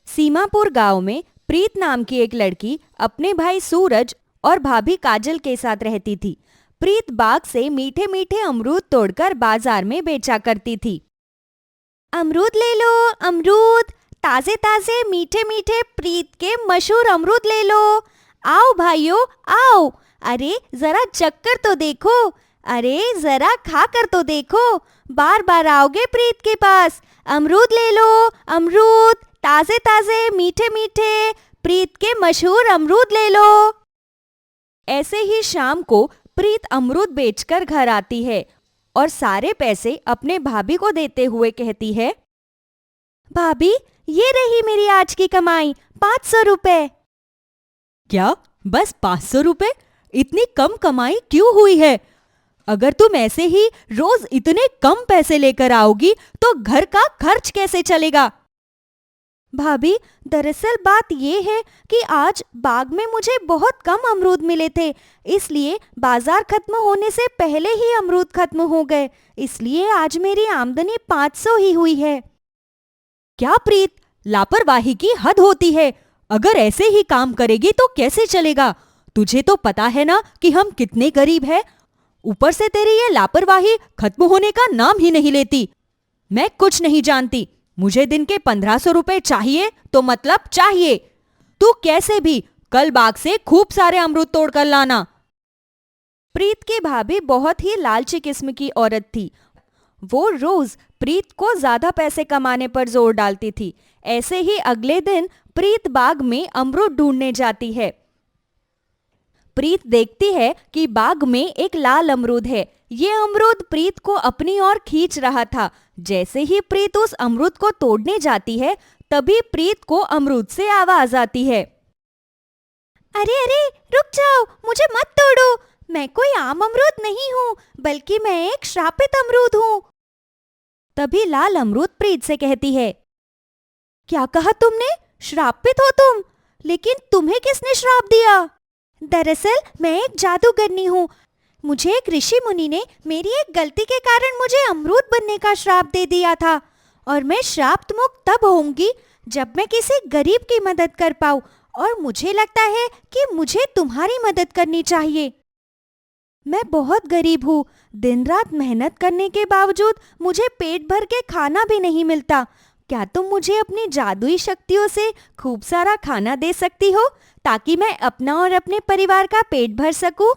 सीमापुर गांव में प्रीत नाम की एक लड़की अपने भाई सूरज और भाभी काजल के साथ रहती थी। प्रीत बाग से मीठे मीठे अमरूद तोड़कर बाजार में बेचा करती थी। अमरूद ले लो, अमरूद ताजे ताजे मीठे मीठे प्रीत के मशहूर अमरूद ले लो। आओ भाइयों आओ, अरे जरा चक्कर तो देखो, अरे जरा खा कर तो देखो, बार बार आओगे प्रीत के पास। अमरूद ले लो, अमरूद ताजे ताजे मीठे मीठे प्रीत के मशहूर अमरूद ले लो। ऐसे ही शाम को प्रीत अमरूद बेचकर घर आती है और सारे पैसे अपने भाभी को देते हुए कहती है, भाभी ये रही मेरी आज की कमाई 500 रुपए। क्या बस 500 रुपए? इतनी कम कमाई क्यों हुई है? अगर तुम ऐसे ही रोज इतने कम पैसे लेकर आओगी तो घर का खर्च कैसे चलेगा? भाभी दरअसल बात ये है कि आज बाग में मुझे बहुत कम अमरूद मिले थे, इसलिए बाजार खत्म होने से पहले ही अमरूद खत्म हो गए, इसलिए आज मेरी आमदनी 500 ही हुई है। क्या प्रीत, लापरवाही की हद होती है। अगर ऐसे ही काम करेगी तो कैसे चलेगा? तुझे तो पता है ना कि हम कितने गरीब हैं। ऊपर से तेरी ये लापरवाही खत्म होने का नाम ही नहीं लेती। मैं कुछ नहीं जानती, मुझे दिन के 1500 रुपए चाहिए तो मतलब चाहिए। तू कैसे भी कल बाग से खूब सारे अमरूद तोड़ कर लाना। प्रीत की भाभी बहुत ही लालची किस्म की औरत थी। वो रोज प्रीत को ज्यादा पैसे कमाने पर जोर डालती थी। ऐसे ही अगले दिन प्रीत बाग में अमरूद ढूंढने जाती है। प्रीत देखती है कि बाग में एक लाल अमरूद है। ये अमरूद प्रीत को अपनी ओर खींच रहा था। जैसे ही प्रीत उस अमरूद को तोड़ने जाती है, तभी प्रीत को अमरूद से आवाज आती है, अरे अरे रुक जाओ, मुझे मत तोड़ो, मैं कोई आम अमरूद नहीं हूँ, बल्कि मैं एक श्रापित अमरूद हूँ। तभी लाल अमरूद प्रीत से कहती है, क्या कहा तुमने? श्रापित हो तुम? लेकिन तुम्हें किसने श्राप दिया? दरअसल मैं एक जादूगरनी हूँ। मुझे एक ऋषि मुनि ने मेरी एक गलती के कारण मुझे अमरूद बनने का श्राप दे दिया था, और मैं श्राप मुक्त तब होऊंगी जब मैं किसी गरीब की मदद कर पाऊँ, और मुझे लगता है कि मुझे तुम्हारी मदद करनी चाहिए। मैं बहुत गरीब हूँ, दिन रात मेहनत करने के बावजूद मुझे पेट भर के खाना भी नहीं मिलता। क्या तुम मुझे अपनी जादुई शक्तियों से खूब सारा खाना दे सकती हो, ताकि मैं अपना और अपने परिवार का पेट भर सकूं?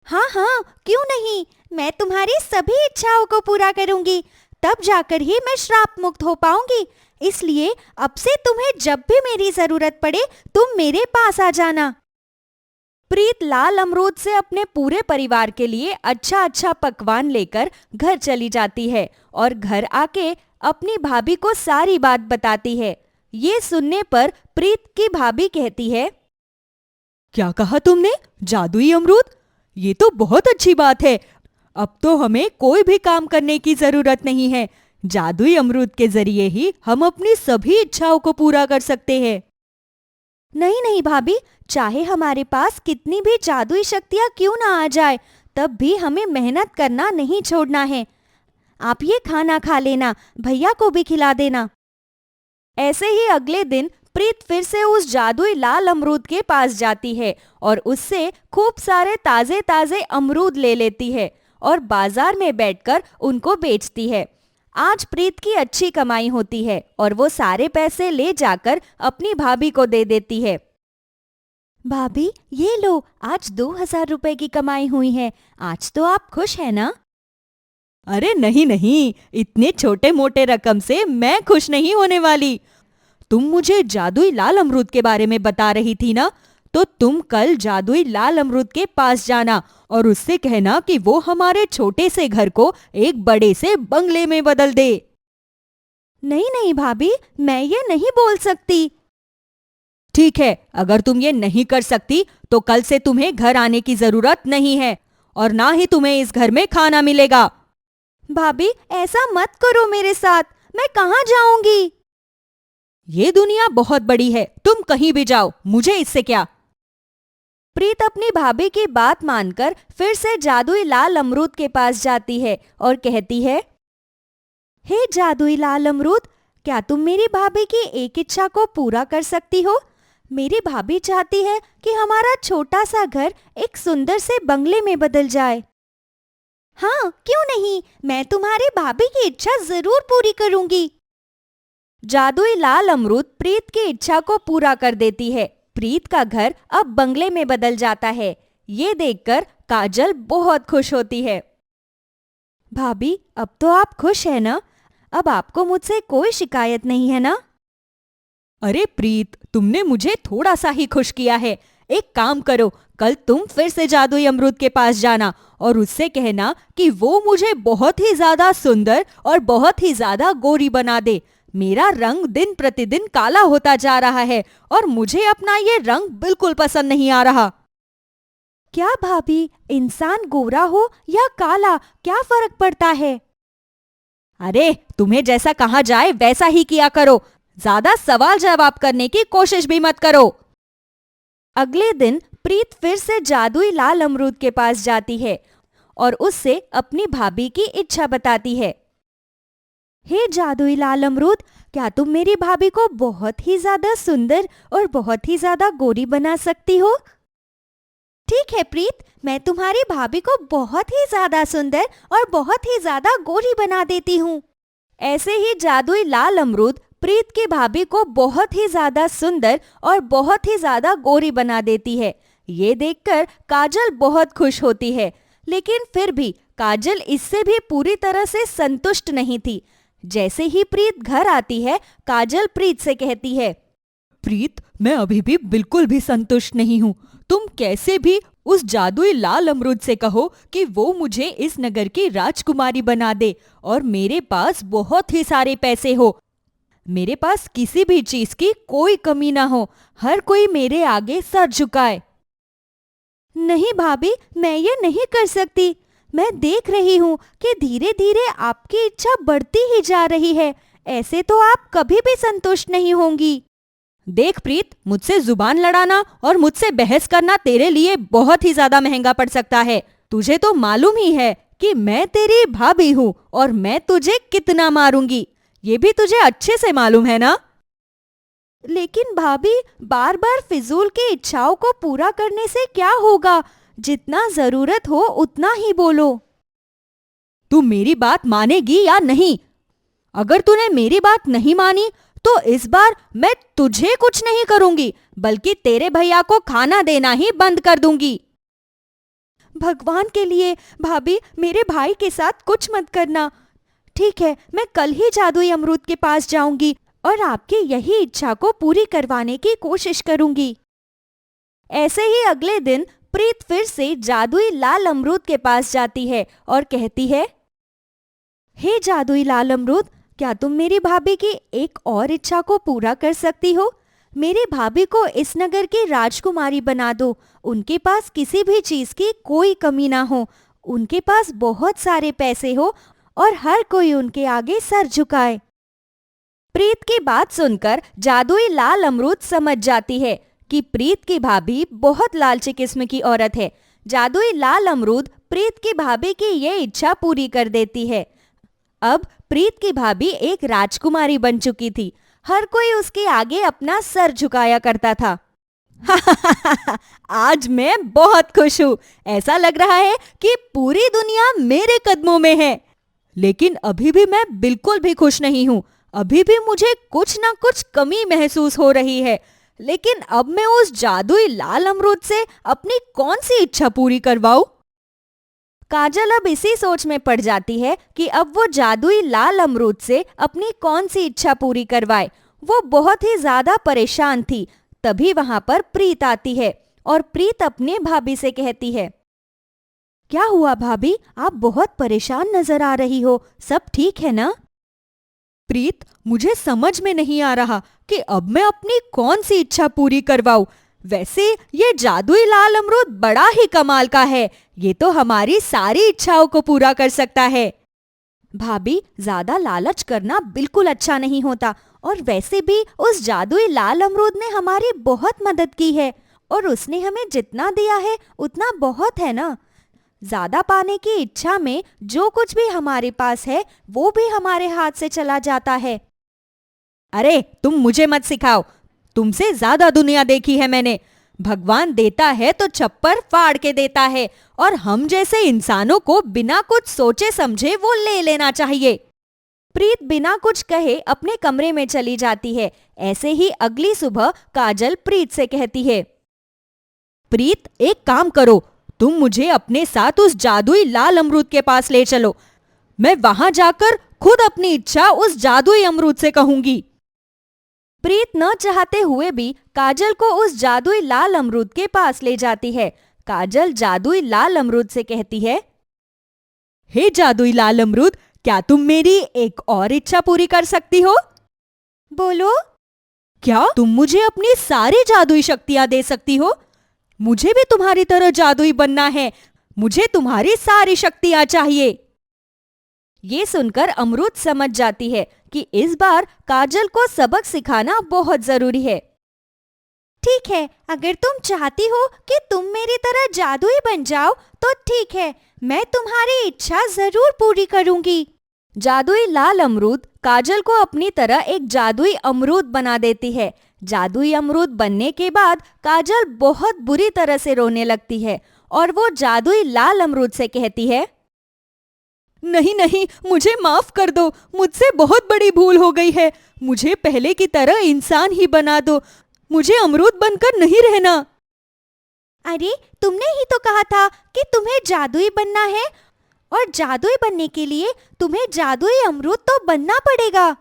हाँ हाँ, क्यों नहीं, मैं तुम्हारी सभी इच्छाओं को पूरा करूंगी, तब जाकर ही मैं श्राप मुक्त हो पाऊंगी। इसलिए अब से तुम्हें जब भी मेरी जरूरत पड़े, तुम मेरे पास आ जाना। प्रीत लाल अमरूद से अपने पूरे परिवार के लिए अच्छा अच्छा पकवान लेकर घर चली जाती है और घर आके अपनी भाभी को सारी बात बताती है। ये सुनने पर प्रीत की भाभी कहती है, क्या कहा तुमने? जादुई अमरूद? ये तो बहुत अच्छी बात है। अब तो हमें कोई भी काम करने की जरूरत नहीं है। जादुई अमरूद के जरिए ही हम अपनी सभी इच्छाओं को पूरा कर सकते हैं। नहीं नहीं भाभी, चाहे हमारे पास कितनी भी जादुई शक्तियाँ क्यों ना आ जाए, तब भी हमें मेहनत करना नहीं छोड़ना है। आप ये खाना खा लेना, भैया को भी खिला देना। ऐसे ही अगले दिन प्रीत फिर से उस जादुई लाल अमरूद के पास जाती है और उससे खूब सारे ताजे ताजे अमरूद ले लेती है और बाजार में बैठकर उनको बेचती है। आज प्रीत की अच्छी कमाई होती है और वो सारे पैसे ले जाकर अपनी भाभी को दे देती है। भाभी ये लो, आज 2000 रुपए की कमाई हुई है, आज तो आप खुश है ना? अरे नहीं नहीं, इतने छोटे मोटे रकम से मैं खुश नहीं होने वाली। तुम मुझे जादुई लाल अमरूद के बारे में बता रही थी ना, तो तुम कल जादुई लाल अमरूद के पास जाना और उससे कहना कि वो हमारे छोटे से घर को एक बड़े से बंगले में बदल दे। नहीं नहीं भाभी, मैं ये नहीं बोल सकती। ठीक है, अगर तुम ये नहीं कर सकती तो कल से तुम्हें घर आने की जरूरत नहीं है और ना ही तुम्हें इस घर में खाना मिलेगा। भाभी ऐसा मत करो मेरे साथ, मैं कहाँ जाऊंगी? ये दुनिया बहुत बड़ी है, तुम कहीं भी जाओ, मुझे इससे क्या। प्रीत अपनी भाभी की बात मानकर फिर से जादुई लाल अमरूद के पास जाती है और कहती है, हे जादुई लाल अमरूद, क्या तुम मेरी भाभी की एक इच्छा को पूरा कर सकती हो? मेरी भाभी चाहती है कि हमारा छोटा सा घर एक सुंदर से बंगले में बदल जाए। हाँ, क्यों नहीं, मैं तुम्हारी भाभी की इच्छा जरूर पूरी करूंगी। जादुई लाल अमरूद प्रीत की इच्छा को पूरा कर देती है। प्रीत का घर अब बंगले में बदल जाता है। ये देखकर काजल बहुत खुश होती है। भाभी, अब तो आप खुश है ना? अब आपको मुझसे कोई शिकायत नहीं है ना? अरे प्रीत, तुमने मुझे थोड़ा सा ही खुश किया है। एक काम करो, कल तुम फिर से जादुई अमरूद के पास जाना और उससे कहना कि वो मुझे बहुत ही ज्यादा सुंदर और बहुत ही ज्यादा गोरी बना दे। मेरा रंग दिन प्रतिदिन काला होता जा रहा है और मुझे अपना ये रंग बिल्कुल पसंद नहीं आ रहा। क्या भाभी, इंसान गोरा हो या काला क्या फर्क पड़ता है? अरे, तुम्हें जैसा कहा जाए वैसा ही किया करो। ज्यादा सवाल जवाब करने की कोशिश भी मत करो। अगले दिन प्रीत फिर से जादुई लाल अमरूद के पास जाती है और उससे अपनी भाभी की इच्छा बताती है। हे जादुई लाल अमरूद, क्या तुम मेरी भाभी को बहुत ही ज्यादा सुंदर और बहुत ही ज्यादा गोरी बना सकती हो? ठीक है प्रीत, मैं तुम्हारी भाभी को बहुत ही ज्यादा सुंदर और बहुत ही ज्यादा गोरी बना देती हूँ। ऐसे ही जादुई लाल अमरूद प्रीत की भाभी को बहुत ही ज्यादा सुंदर और बहुत ही ज्यादा गोरी बना देती है। ये देखकर काजल बहुत खुश होती है, लेकिन फिर भी काजल इससे भी पूरी तरह से संतुष्ट नहीं थी। जैसे ही प्रीत घर आती है, काजल प्रीत से कहती है, प्रीत, मैं अभी भी बिल्कुल भी संतुष्ट नहीं हूँ। तुम कैसे भी उस जादुई लाल अमरूद से कहो कि वो मुझे इस नगर की राजकुमारी बना दे और मेरे पास बहुत ही सारे पैसे हो। मेरे पास किसी भी चीज की कोई कमी ना हो, हर कोई मेरे आगे सर झुकाए। नहीं भाभी, मैं ये नहीं कर सकती। मैं देख रही हूँ कि धीरे धीरे आपकी इच्छा बढ़ती ही जा रही है। ऐसे तो आप कभी भी संतुष्ट नहीं होंगी। देख प्रीत, मुझसे जुबान लड़ाना और मुझसे बहस करना तेरे लिए बहुत ही ज्यादा महंगा पड़ सकता है। तुझे तो मालूम ही है कि मैं तेरी भाभी हूँ और मैं तुझे कितना मारूंगी, ये भी तुझे अच्छे से मालूम है ना? लेकिन भाभी, बार बार फिजूल की इच्छाओं को पूरा करने से क्या होगा? जितना जरूरत हो उतना ही बोलो। तू मेरी बात मानेगी या नहीं? अगर तूने मेरी बात नहीं मानी तो इस बार मैं तुझे कुछ नहीं करूंगी, बल्कि तेरे भैया को खाना देना ही बंद कर दूंगी। भगवान के लिए भाभी, मेरे भाई के साथ कुछ मत करना। ठीक है, मैं कल ही जादुई अमरूद के पास जाऊंगी और आपकी यही इच्छा को पूरी करवाने की कोशिश करूंगी। ऐसे ही अगले दिन प्रीत फिर से जादुई लाल अमरूद के पास जाती है और कहती है, हे जादुई लाल अमरूद, क्या तुम मेरी भाभी की एक और इच्छा को पूरा कर सकती हो? मेरी भाभी को इस नगर की राजकुमारी बना दो। उनके पास किसी भी चीज की कोई कमी ना हो, उनके पास बहुत सारे पैसे हो और हर कोई उनके आगे सर झुकाए। प्रीत की बात सुनकर जादुई लाल अमरूद समझ जाती है कि प्रीत की भाभी बहुत लालची किस्म की औरत है। जादुई लाल अमरूद प्रीत की भाभी की ये इच्छा पूरी कर देती है। अब प्रीत की भाभी एक राजकुमारी बन चुकी थी। हर कोई उसके आगे अपना सर झुकाया करता था। आज मैं बहुत खुश हूँ। ऐसा लग रहा है कि पूरी दुनिया मेरे कदमों में है। लेकिन अभी भी मैं बिल्कुल भी खुश नहीं हूँ। अभी भी मुझे कुछ ना कुछ कमी महसूस हो रही है। लेकिन अब मैं उस जादुई लाल अमरूद से अपनी कौन सी इच्छा पूरी करवाऊं? काजल अब इसी सोच में पड़ जाती है कि अब वो जादुई लाल अमरूद से अपनी कौन सी इच्छा पूरी करवाए। वो बहुत ही ज्यादा परेशान थी। तभी वहां पर प्रीत आती है और प्रीत अपने भाभी से कहती है, क्या हुआ भाभी, आप बहुत परेशान नजर आ रही हो, सब ठीक है ना? प्रीत, मुझे समझ में नहीं आ रहा कि अब मैं अपनी कौन सी इच्छा पूरी करवाऊं। वैसे ये जादुई लाल अमरूद बड़ा ही कमाल का है। ये तो हमारी सारी इच्छाओं को पूरा कर सकता है। भाभी, ज्यादा लालच करना बिल्कुल अच्छा नहीं होता। और वैसे भी उस जादुई लाल अमरूद ने हमारी बहुत मदद की है और उसने हमें जितना दिया है उतना बहुत है ना। ज्यादा पाने की इच्छा में जो कुछ भी हमारे पास है वो भी हमारे हाथ से चला जाता है। अरे तुम मुझे मत सिखाओ, तुमसे ज्यादा दुनिया देखी है मैंने। भगवान देता है तो छप्पर फाड़ के देता है, और हम जैसे इंसानों को बिना कुछ सोचे समझे वो ले लेना चाहिए। प्रीत बिना कुछ कहे अपने कमरे में चली जाती है। ऐसे ही अगली सुबह काजल प्रीत से कहती है, प्रीत एक काम करो, तुम मुझे अपने साथ उस जादुई लाल अमरूद के पास ले चलो। मैं वहां जाकर खुद अपनी इच्छा उस जादुई अमरूद से कहूंगी। प्रीत न चाहते हुए भी काजल को उस जादुई लाल अमरूद के पास ले जाती है। काजल जादुई लाल अमरूद से कहती है, हे जादुई लाल अमरूद, क्या तुम मेरी एक और इच्छा पूरी कर सकती हो? बोलो। क्या तुम मुझे अपनी सारी जादुई शक्तियां दे सकती हो? मुझे भी तुम्हारी तरह जादुई बनना है। मुझे तुम्हारी सारी शक्तियां चाहिए। ये सुनकर अमरूद समझ जाती है कि इस बार काजल को सबक सिखाना बहुत जरूरी है। ठीक है, अगर तुम चाहती हो कि तुम मेरी तरह जादुई बन जाओ तो ठीक है, मैं तुम्हारी इच्छा जरूर पूरी करूंगी। जादुई लाल अमरूद काजल को अपनी तरह एक जादुई अमरूद बना देती है। जादुई अमरूद बनने के बाद काजल बहुत बुरी तरह से रोने लगती है और वो जादुई लाल अमरूद से कहती है, नहीं नहीं, मुझे माफ कर दो, मुझसे बहुत बड़ी भूल हो गई है। मुझे पहले की तरह इंसान ही बना दो, मुझे अमरूद बनकर नहीं रहना। अरे तुमने ही तो कहा था कि तुम्हें जादुई बनना है, और जादुई बनने के लिए तुम्हें जादुई अमरूद तो बनना पड़ेगा।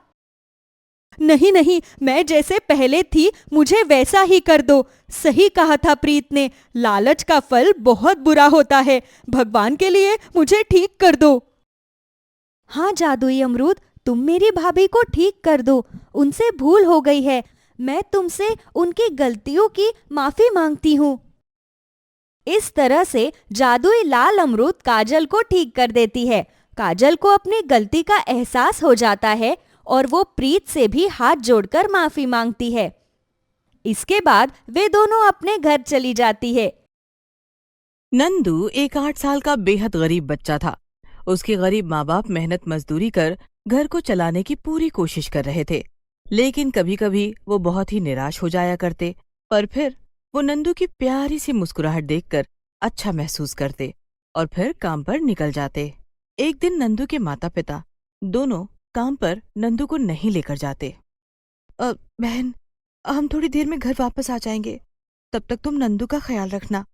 नहीं नहीं, मैं जैसे पहले थी मुझे वैसा ही कर दो। सही कहा था प्रीत ने, लालच का फल बहुत बुरा होता है। भगवान के लिए मुझे ठीक कर दो। हाँ जादुई अमरूद, तुम मेरी भाभी को ठीक कर दो। उनसे भूल हो गई है, मैं तुमसे उनकी गलतियों की माफी मांगती हूँ। इस तरह से जादुई लाल अमरूद काजल को ठीक कर देती है। काजल को अपनी गलती का एहसास हो जाता है और वो प्रीत से भी हाथ जोड़कर माफी मांगती है। इसके बाद वे दोनों अपने घर चली जाती है। नंदू एक 8 साल का बेहद गरीब बच्चा था। उसके गरीब माँ बाप मेहनत मजदूरी कर घर को चलाने की पूरी कोशिश कर रहे थे, लेकिन कभी कभी वो बहुत ही निराश हो जाया करते। पर फिर वो नंदू की प्यारी सी मुस्कुराहट देखकर अच्छा महसूस करते और फिर काम पर निकल जाते। एक दिन नंदू के माता पिता दोनों काम पर नंदू को नहीं लेकर जाते। बहन, हम थोड़ी देर में घर वापस आ जाएंगे, तब तक तुम नंदू का ख्याल रखना।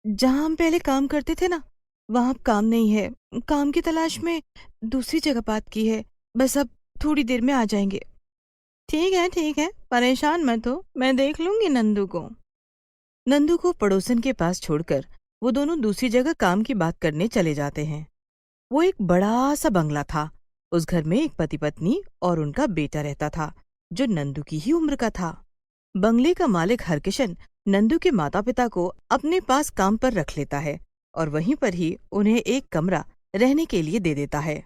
जहाँ हम पहले काम करते थे ना, वहाँ अब काम नहीं है। काम की तलाश में दूसरी जगह बात की है। बस अब थोड़ी देर में आ जाएंगे। ठीक है, परेशान मत हो, मैं देख लूंगी नंदू को। नंदू को पड़ोसन के पास छोड़कर वो दोनों दूसरी जगह काम की बात करने चले जाते हैं। वो एक बड़ा सा बंगला था। उस घर में एक पति पत्नी और उनका बेटा रहता था, जो नंदू की ही उम्र का था। बंगले का मालिक हरकिशन नंदू के माता पिता को अपने पास काम पर रख लेता है और वहीं पर ही उन्हें एक कमरा रहने के लिए दे देता है।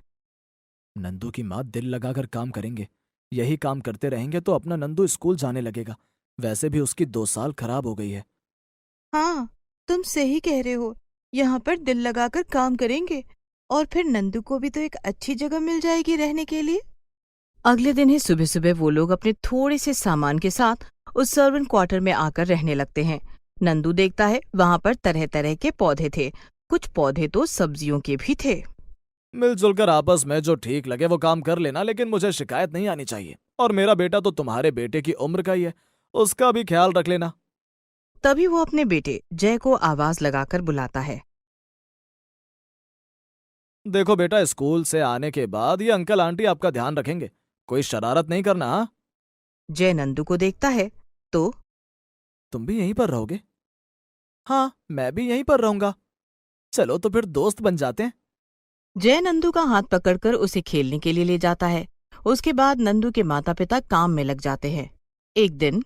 नंदू की माँ दिल लगाकर काम करेंगे, यही काम करते रहेंगे तो अपना नंदू स्कूल जाने लगेगा। वैसे भी उसकी 2 साल खराब हो गई है। हाँ, तुम सही कह रहे हो। यहाँ पर दिल लगाकर काम करेंगे और फिर नंदू को भी तो एक अच्छी जगह मिल जाएगी रहने के लिए। अगले दिन ही सुबह सुबह वो लोग अपने थोड़े से सामान के साथ उस सर्वेंट क्वार्टर में आकर रहने लगते हैं। नंदू देखता है वहां पर तरह तरह के पौधे थे। कुछ पौधे तो सब्जियों के भी थे। मिलजुल कर आपस में जो ठीक लगे वो काम कर लेना, लेकिन मुझे शिकायत नहीं आनी चाहिए। और मेरा बेटा तो तुम्हारे बेटे की उम्र का ही है, उसका भी ख्याल रख लेना। तभी वो अपने बेटे जय को आवाज लगाकर बुलाता है। देखो बेटा, स्कूल से आने के बाद ये अंकल आंटी आपका ध्यान रखेंगे, कोई शरारत नहीं करना। हाँ? जय नंदू को देखता है तो तुम भी यहीं पर रहोगे? हाँ, मैं भी यहीं पर रहूंगा। चलो तो फिर दोस्त बन जाते हैं। जय नंदू का हाथ पकड़कर उसे खेलने के लिए ले जाता है। उसके बाद नंदू के माता पिता काम में लग जाते हैं। एक दिन,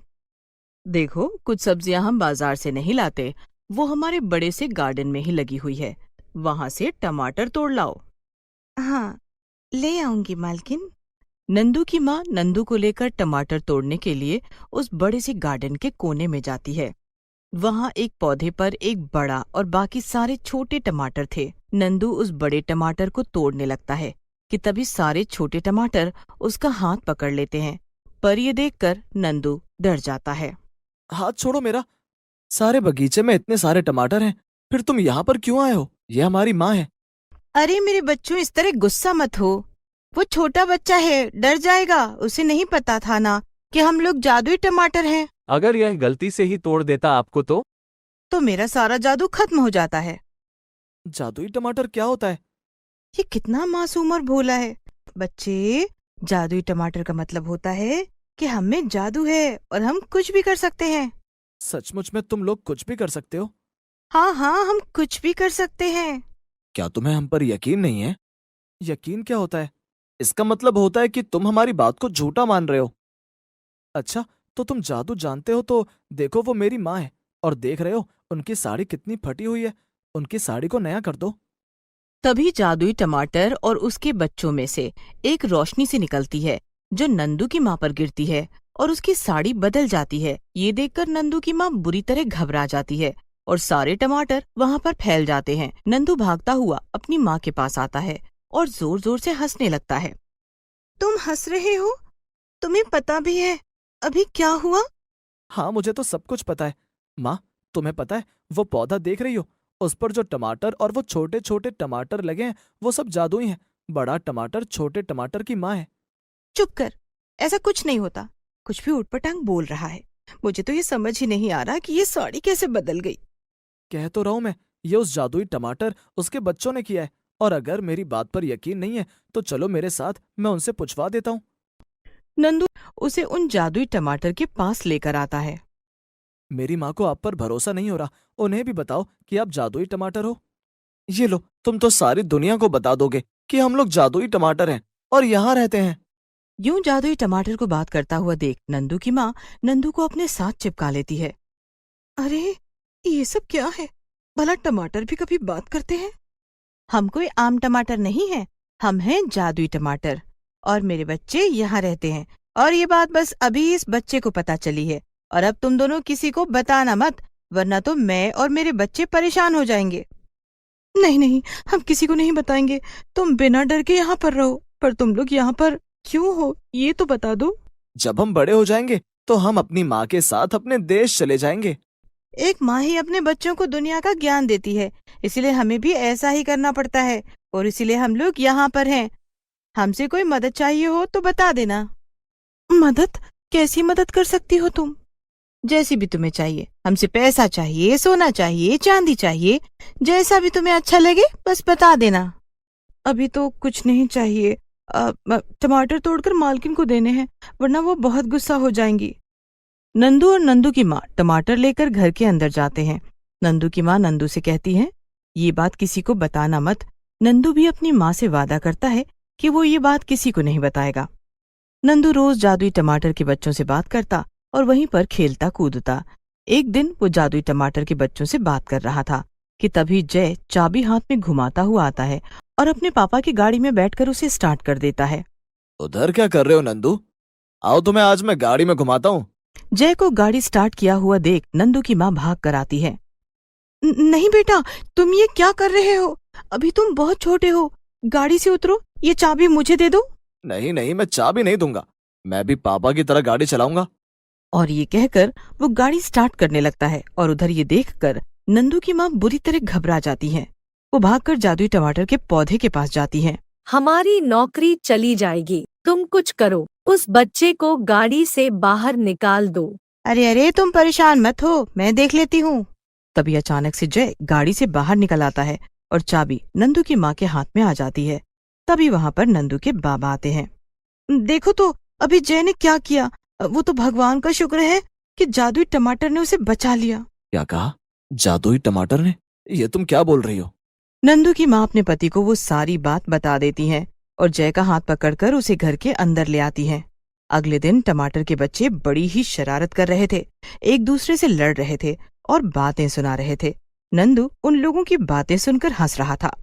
देखो, कुछ सब्जियां हम बाजार से नहीं लाते, वो हमारे बड़े से गार्डन में ही लगी हुई है, वहां से टमाटर तोड़ लाओ। हाँ, ले आऊंगी मालकिन। नंदू की माँ नंदू को लेकर टमाटर तोड़ने के लिए उस बड़े से गार्डन के कोने में जाती है। वहां एक पौधे पर एक बड़ा और बाकी सारे छोटे टमाटर थे। नंदू उस बड़े टमाटर को तोड़ने लगता है कि तभी सारे छोटे टमाटर उसका हाथ पकड़ लेते हैं पर ये देखकर नंदू डर जाता है। हाथ छोड़ो मेरा। सारे बगीचे में इतने सारे टमाटर हैं, फिर तुम यहाँ पर क्यों आए हो? ये हमारी माँ है। अरे मेरे बच्चों, इस तरह गुस्सा मत हो। वो छोटा बच्चा है, डर जाएगा। उसे नहीं पता था ना कि हम लोग जादुई टमाटर हैं। अगर यह गलती से ही तोड़ देता आपको तो मेरा सारा जादू खत्म हो जाता है। जादुई टमाटर क्या होता है? ये कितना मासूम और भोला है। बच्चे, जादुई टमाटर का मतलब होता है कि हम में जादू है और हम कुछ भी कर सकते हैं। सचमुच में तुम लोग कुछ भी कर सकते हो? हाँ हाँ, हम कुछ भी कर सकते हैं। क्या तुम्हें हम पर यकीन नहीं है? यकीन क्या होता है? इसका मतलब होता है कि तुम हमारी बात को झूठा मान रहे हो। अच्छा, तो तुम जादू जानते हो तो देखो, वो मेरी माँ है और देख रहे हो उनकी साड़ी कितनी फटी हुई है। उनकी साड़ी को नया कर दो। तभी जादुई टमाटर और उसके बच्चों में से एक रोशनी से निकलती है जो नंदू की माँ पर गिरती है और उसकी साड़ी बदल जाती है। ये देखकर नंदू की माँ बुरी तरह घबरा जाती है और सारे टमाटर वहाँ पर फैल जाते हैं। नंदू भागता हुआ अपनी माँ के पास आता है और जोर जोर से हंसने लगता है। तुम हंस रहे हो? तुम्हें पता भी है अभी क्या हुआ? हाँ, मुझे तो सब कुछ पता है। माँ, तुम्हें पता है वो पौधा देख रही हो? उस पर जो टमाटर और वो छोटे छोटे टमाटर लगे हैं, वो सब जादुई हैं। बड़ा टमाटर छोटे टमाटर की माँ है। चुप कर, ऐसा कुछ नहीं होता। कुछ भी उटपटांग बोल रहा है। मुझे तो ये समझ ही नहीं आ रहा कि ये साड़ी कैसे बदल गई। कह तो रहा हूं मैं, ये उस जादुई टमाटर उसके बच्चों ने किया है। और अगर मेरी बात पर यकीन नहीं है तो चलो मेरे साथ, मैं उनसे पूछवा देता हूँ। नंदू उसे उन जादुई टमाटर के पास लेकर आता है। मेरी माँ को आप पर भरोसा नहीं हो रहा। उन्हें भी बताओ कि आप जादुई टमाटर हो। ये लो, तुम तो सारी दुनिया को बता दोगे कि हम लोग जादुई टमाटर हैं और यहाँ रहते हैं। यूं जादुई टमाटर को बात करता हुआ देख नंदू की माँ नंदू को अपने साथ चिपका लेती है। अरे ये सब क्या है? भला टमाटर भी कभी बात करते हैं? हम कोई आम टमाटर नहीं हैं, हम हैं जादुई टमाटर और मेरे बच्चे यहाँ रहते हैं। और ये बात बस अभी इस बच्चे को पता चली है और अब तुम दोनों किसी को बताना मत, वरना तो मैं और मेरे बच्चे परेशान हो जाएंगे। नहीं नहीं, हम किसी को नहीं बताएंगे। तुम बिना डर के यहाँ पर रहो। पर तुम लोग यहाँ पर क्यों हो, ये तो बता दो। जब हम बड़े हो जाएंगे तो हम अपनी माँ के साथ अपने देश चले जाएंगे। एक माँ ही अपने बच्चों को दुनिया का ज्ञान देती है, इसीलिए हमें भी ऐसा ही करना पड़ता है और इसीलिए हम लोग यहाँ पर हैं। हमसे कोई मदद चाहिए हो तो बता देना। मदद? कैसी मदद कर सकती हो तुम? जैसी भी तुम्हें चाहिए। हमसे पैसा चाहिए, सोना चाहिए, चांदी चाहिए, जैसा भी तुम्हें अच्छा लगे बस बता देना। अभी तो कुछ नहीं चाहिए। टमाटर तोड़कर मालकिन को देने हैं, वरना वो बहुत गुस्सा हो जाएंगी। नंदू और नंदू की माँ टमाटर लेकर घर के अंदर जाते हैं। नंदू की माँ नंदू से कहती है, ये बात किसी को बताना मत। नंदू भी अपनी माँ से वादा करता है कि वो ये बात किसी को नहीं बताएगा। नंदू रोज जादुई टमाटर के बच्चों से बात करता और वहीं पर खेलता कूदता। एक दिन वो जादुई टमाटर के बच्चों से बात कर रहा था कि तभी जय चाबी हाथ में घुमाता हुआ आता है और अपने पापा की गाड़ी में बैठकर उसे स्टार्ट कर देता है। उधर क्या कर रहे हो नंदू? आओ, तुम्हें आज मैं गाड़ी में घुमाता हूँ। जय को गाड़ी स्टार्ट किया हुआ देख नंदू की माँ भाग कर आती है। नहीं बेटा, तुम ये क्या कर रहे हो? अभी तुम बहुत छोटे हो, गाड़ी से उतरो, ये चाबी मुझे दे दो। नहीं नहीं, मैं चाबी नहीं दूंगा। मैं भी पापा की तरह गाड़ी चलाऊंगा। और ये कहकर वो गाड़ी स्टार्ट करने लगता है और उधर ये देखकर नंदू की माँ बुरी तरह घबरा जाती है। वो भागकर जादुई टमाटर के पौधे के पास जाती है। हमारी नौकरी चली जाएगी, तुम कुछ करो, उस बच्चे को गाड़ी से बाहर निकाल दो। अरे अरे, तुम परेशान मत हो, मैं देख लेती हूँ। तभी अचानक से जय गाड़ी से बाहर निकल आता है और चाबी नंदू की माँ के हाथ में आ जाती है। तभी वहाँ पर नंदू के बाबा आते हैं। देखो तो अभी जय ने क्या किया। वो तो भगवान का शुक्र है कि जादुई टमाटर ने उसे बचा लिया। क्या कहा? जादुई टमाटर ने? ये तुम क्या बोल रही हो? नंदू की माँ अपने पति को वो सारी बात बता देती है और जय का हाथ पकड़कर उसे घर के अंदर ले आती है। अगले दिन टमाटर के बच्चे बड़ी ही शरारत कर रहे थे, एक दूसरे से लड़ रहे थे और बातें सुना रहे थे। नंदू उन लोगों की बातें सुनकर हंस रहा था।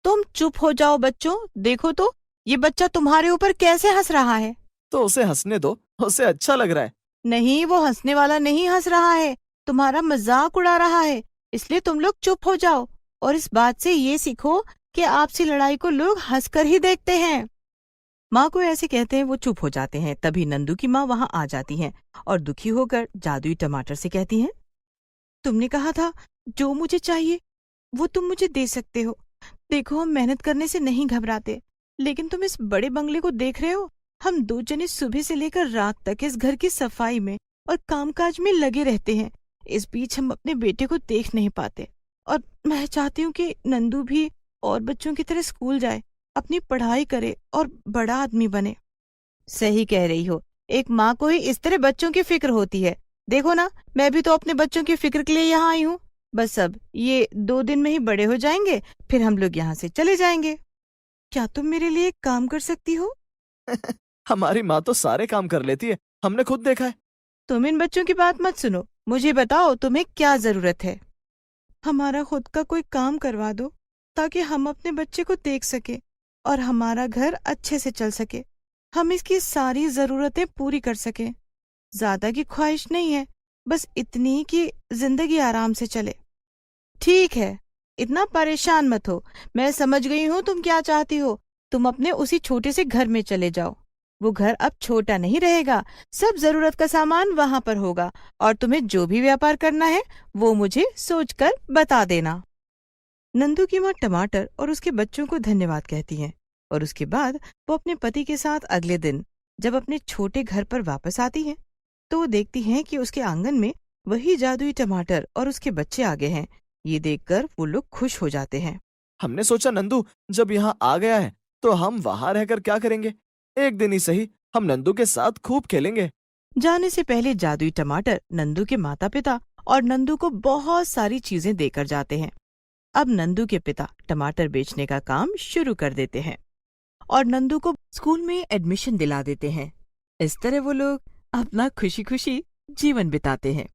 तुम चुप हो जाओ बच्चों, देखो तो ये बच्चा तुम्हारे ऊपर कैसे हंस रहा है। तो उसे हंसने दो, उसे अच्छा लग रहा है। नहीं, वो हंसने वाला नहीं हंस रहा है, तुम्हारा मजाक उड़ा रहा है। इसलिए तुम लोग चुप हो जाओ और इस बात से ये सीखो कि आपसी लड़ाई को लोग हंसकर ही देखते हैं। माँ को ऐसे कहते हैं वो चुप हो जाते हैं। तभी नंदू की माँ वहाँ आ जाती हैं और दुखी होकर जादुई टमाटर से कहती हैं, तुमने कहा था जो मुझे चाहिए वो तुम मुझे दे सकते हो। देखो, हम मेहनत करने से नहीं घबराते, लेकिन तुम इस बड़े बंगले को देख रहे हो। हम 2 जने सुबह से लेकर रात तक इस घर की सफाई में और कामकाज में लगे रहते हैं। इस बीच हम अपने बेटे को देख नहीं पाते, और मैं चाहती हूँ कि नंदू भी और बच्चों की तरह स्कूल जाए, अपनी पढ़ाई करे और बड़ा आदमी बने। सही कह रही हो, एक माँ को ही इस तरह बच्चों की फिक्र होती है। देखो ना, मैं भी तो अपने बच्चों की फिक्र के लिए यहाँ आई हूँ। बस अब ये 2 दिन में ही बड़े हो जाएंगे, फिर हम लोग यहाँ से चले जाएंगे। क्या तुम मेरे लिए एक काम कर सकती हो? हमारी माँ तो सारे काम कर लेती है, हमने खुद देखा है। तुम इन बच्चों की बात मत सुनो, मुझे बताओ तुम्हें क्या जरूरत है। हमारा खुद का कोई काम करवा दो, ताकि हम अपने बच्चे को देख सके और हमारा घर अच्छे से चल सके। हम इसकी सारी जरूरतें पूरी कर सके। ज्यादा की ख्वाहिश नहीं है, बस इतनी कि जिंदगी आराम से चले। ठीक है, इतना परेशान मत हो, मैं समझ गई हूँ तुम क्या चाहती हो। तुम अपने उसी छोटे से घर में चले जाओ। वो घर अब छोटा नहीं रहेगा, सब जरूरत का सामान वहां पर होगा, और तुम्हें जो भी व्यापार करना है वो मुझे सोचकर बता देना। नंदू की माँ टमाटर और उसके बच्चों को धन्यवाद कहती हैं, और उसके बाद वो अपने पति के साथ अगले दिन जब अपने छोटे घर पर वापस आती हैं, तो वो देखती हैं कि उसके आंगन में वही जादुई टमाटर और उसके बच्चे आ गए हैं। ये देखकर वो लोग खुश हो जाते हैं। हमने सोचा नंदू जब यहाँ आ गया है तो हम वहां रहकर क्या करेंगे। एक दिन ही सही, हम नंदू के साथ खूब खेलेंगे। जाने से पहले जादुई टमाटर नंदू के माता पिता और नंदू को बहुत सारी चीजें देकर जाते हैं। अब नंदू के पिता टमाटर बेचने का काम शुरू कर देते हैं और नंदू को स्कूल में एडमिशन दिला देते हैं। इस तरह वो लोग अपना खुशी खुशी जीवन बिताते हैं।